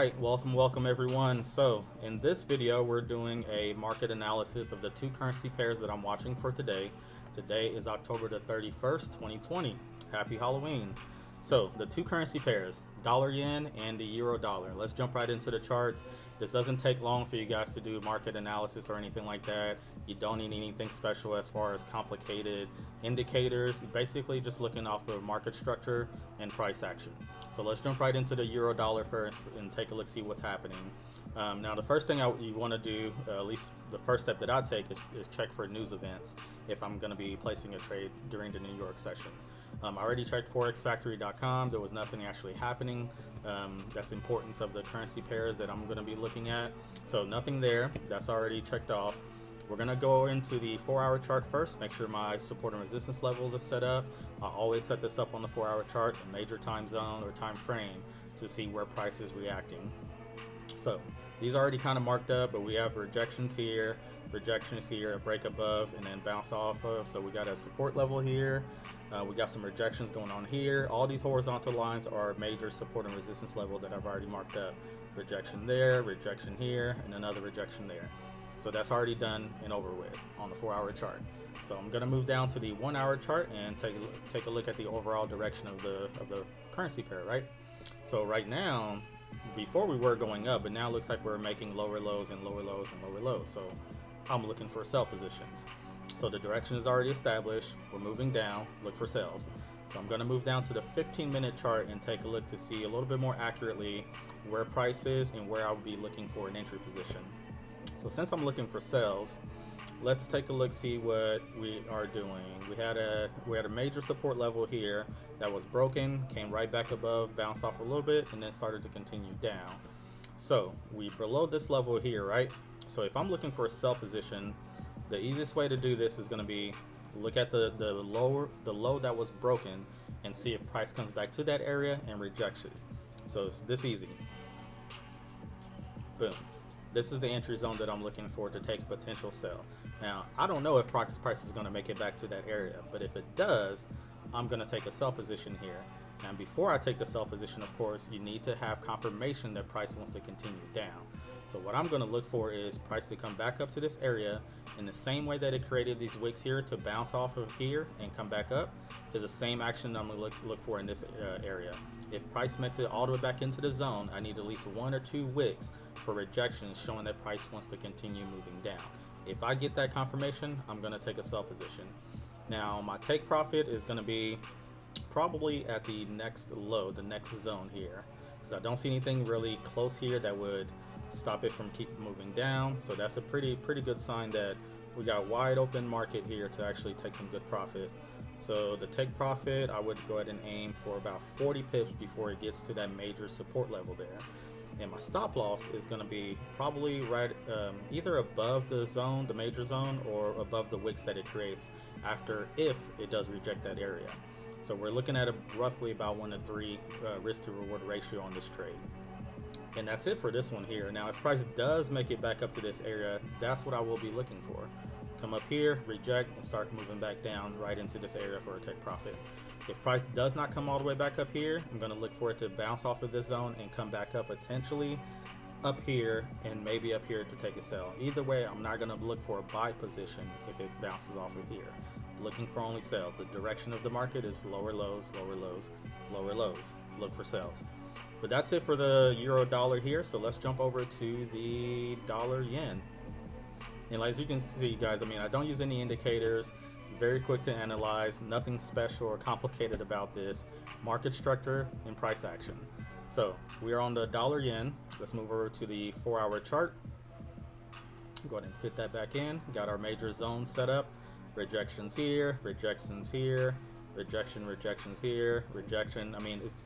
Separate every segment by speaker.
Speaker 1: Alright, welcome everyone. So in this video we're doing a market analysis of the two currency pairs that I'm watching for today. Today is October the 31st, 2020. Happy Halloween. So the two currency pairs, dollar yen and the euro dollar. Let's jump right into the charts. This doesn't take long for you guys to do market analysis or anything like that. You don't need anything special as far as complicated indicators. Basically just looking off of market structure and price action. So let's jump right into the euro dollar first and take a look, see what's happening. Now the first thing you want to do, at least the first step that I take, is check for news events if I'm going to be placing a trade during the New York session. I already checked forexfactory.com. There was nothing actually happening. That's the importance of the currency pairs that I'm going to be looking at. So nothing there. That's already checked off. We're going to go into the 4-hour chart first, make sure my support and resistance levels are set up. I always set this up on the 4-hour chart, a major time zone or time frame, to see where price is reacting. So these are already kind of marked up, but we have rejections here, a break above, and then bounce off of. So we got a support level here. We got some rejections going on here. All these horizontal lines are major support and resistance level that I've already marked up. Rejection there, rejection here, and another rejection there. So that's already done and over with on the 4-hour chart. So I'm going to move down to the 1-hour chart and take a look at the overall direction of the currency pair, right? So right now, before we were going up, but now it looks like we're making lower lows and lower lows and lower lows. So I'm looking for sell positions. So the direction is already established. We're moving down, look for sales. So I'm going to move down to the 15-minute chart and take a look to see a little bit more accurately where price is and where I would be looking for an entry position. So since I'm looking for sales, let's take a look, see what we are doing. We had a major support level here that was broken, came right back above, bounced off a little bit, and then started to continue down. So we below this level here, right? So if I'm looking for a sell position, the easiest way to do this is going to be look at the low that was broken and see if price comes back to that area and rejects it. So it's this easy. Boom. This is the entry zone that I'm looking for to take a potential sell. Now, I don't know if price is going to make it back to that area, but if it does, I'm going to take a sell position here. And before I take the sell position, of course, you need to have confirmation that price wants to continue down. So what I'm going to look for is price to come back up to this area in the same way that it created these wicks here to bounce off of here and come back up is the same action I'm going to look for in this area. If price makes it all the way back into the zone, I need at least 1 or 2 wicks for rejections showing that price wants to continue moving down. If I get that confirmation, I'm going to take a sell position. Now my take profit is going to be probably at the next low, the next zone here, because I don't see anything really close here that would stop it from keep moving down. So that's a pretty good sign that we got wide open market here to actually take some good profit. So the take profit, I would go ahead and aim for about 40 pips before it gets to that major support level there. And my stop loss is going to be probably right either above the zone, the major zone, or above the wicks that it creates after, if it does reject that area. So we're looking at a roughly about 1 to 3 risk to reward ratio on this trade. And that's it for this one here. Now if price does make it back up to this area, that's what I will be looking for. Come up here, reject, and start moving back down right into this area for a take profit. If price does not come all the way back up here, I'm going to look for it to bounce off of this zone and come back up, potentially up here and maybe up here to take a sell. Either way, I'm not going to look for a buy position if it bounces off of here. I'm looking for only sales. The direction of the market is lower lows, lower lows, lower lows. Look for sales. But that's it for the euro dollar here. So let's jump over to the dollar yen. And as you can see, guys, I mean, I don't use any indicators. Very quick to analyze. Nothing special or complicated about this. Market structure and price action. So we are on the dollar yen. Let's move over to the 4-hour chart. Go ahead and fit that back in. Got our major zones set up. Rejections here, rejections here, rejection, rejections here, rejection. I mean, it's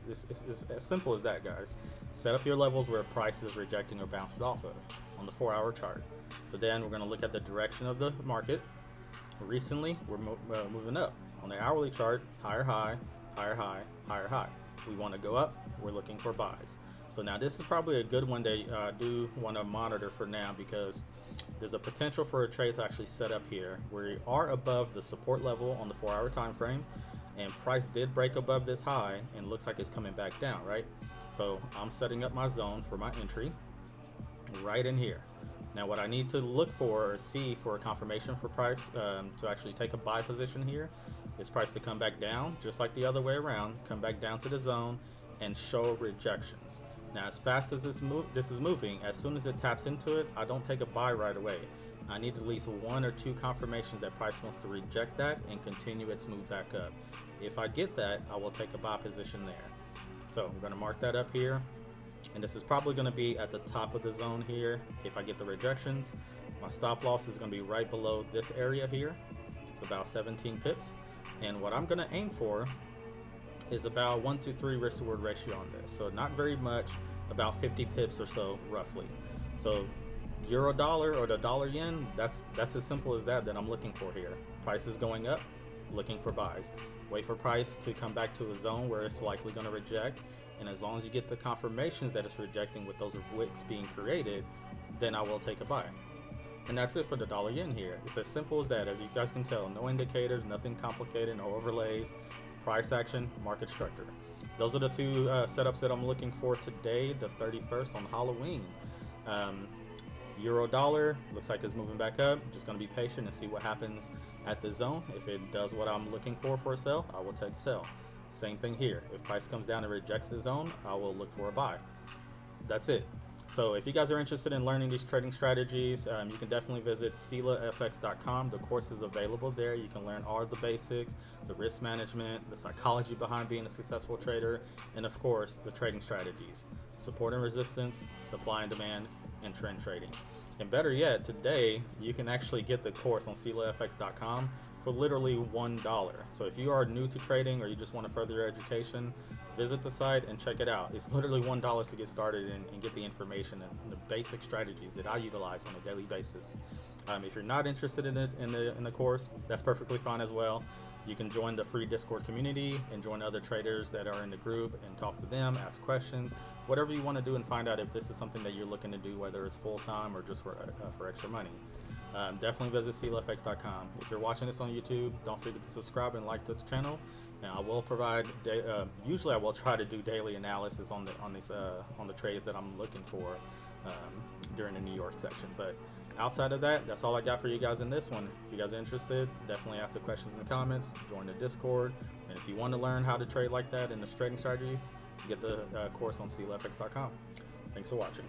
Speaker 1: as simple as that, guys. Set up your levels where price is rejecting or bouncing off of on the 4-hour chart. So then we're going to look at the direction of the market. Recently, we're moving up. On the hourly chart, higher high, higher high, higher high. We want to go up, we're looking for buys. So now this is probably a good one that I do want to monitor for now, because there's a potential for a trade to actually set up here. We are above the support level on the 4-hour time frame, and price did break above this high and looks like it's coming back down, right? So I'm setting up my zone for my entry right in here. Now what I need to look for or see for a confirmation for price to actually take a buy position here is price to come back down, just like the other way around, come back down to the zone and show rejections. Now as fast as this is moving, as soon as it taps into it, I don't take a buy right away. I need at least 1 or 2 confirmations that price wants to reject that and continue its move back up. If I get that, I will take a buy position there. So I'm going to mark that up here. And this is probably going to be at the top of the zone here. If I get the rejections, my stop loss is going to be right below this area here. It's about 17 pips. And what I'm going to aim for is about 1 to 3 risk reward ratio on this. So not very much, about 50 pips or so roughly. So euro dollar or the dollar yen, that's as simple as that I'm looking for here. Price is going up, looking for buys. Wait for price to come back to a zone where it's likely going to reject, and as long as you get the confirmations that it's rejecting with those wicks being created, then I will take a buy. And that's it for the dollar yen here. It's as simple as that. As you guys can tell, no indicators, nothing complicated, no overlays, price action, market structure. Those are the 2 setups that I'm looking for today, the 31st on Halloween. Euro dollar looks like it's moving back up. Just going to be patient and see what happens at the zone. If it does what I'm looking for a sell, I will take a sell. Same thing here. If price comes down and rejects the zone, I will look for a buy. That's it. So if you guys are interested in learning these trading strategies, you can definitely visit SyllaFX.com. The course is available there. You can learn all the basics, the risk management, the psychology behind being a successful trader, and of course, the trading strategies, support and resistance, supply and demand, and trend trading. And better yet, today you can actually get the course on SyllaFX.com for literally $1. So if you are new to trading or you just want to further your education, visit the site and check it out. It's literally $1 to get started and get the information and the basic strategies that I utilize on a daily basis. If you're not interested in it in the course, that's perfectly fine as well. You can join the free Discord community and join other traders that are in the group and talk to them, ask questions, whatever you want to do, and find out if this is something that you're looking to do, whether it's full-time or just for extra money. Definitely visit SyllaFX.com. If you're watching this on YouTube, don't forget to subscribe and like to the channel. And I will provide. Usually, I will try to do daily analysis on the trades that I'm looking for during the New York section. But outside of that, that's all I got for you guys in this one. If you guys are interested, definitely ask the questions in the comments. Join the Discord, and if you want to learn how to trade like that and the trading strategies, get the course on SyllaFX.com. Thanks for watching.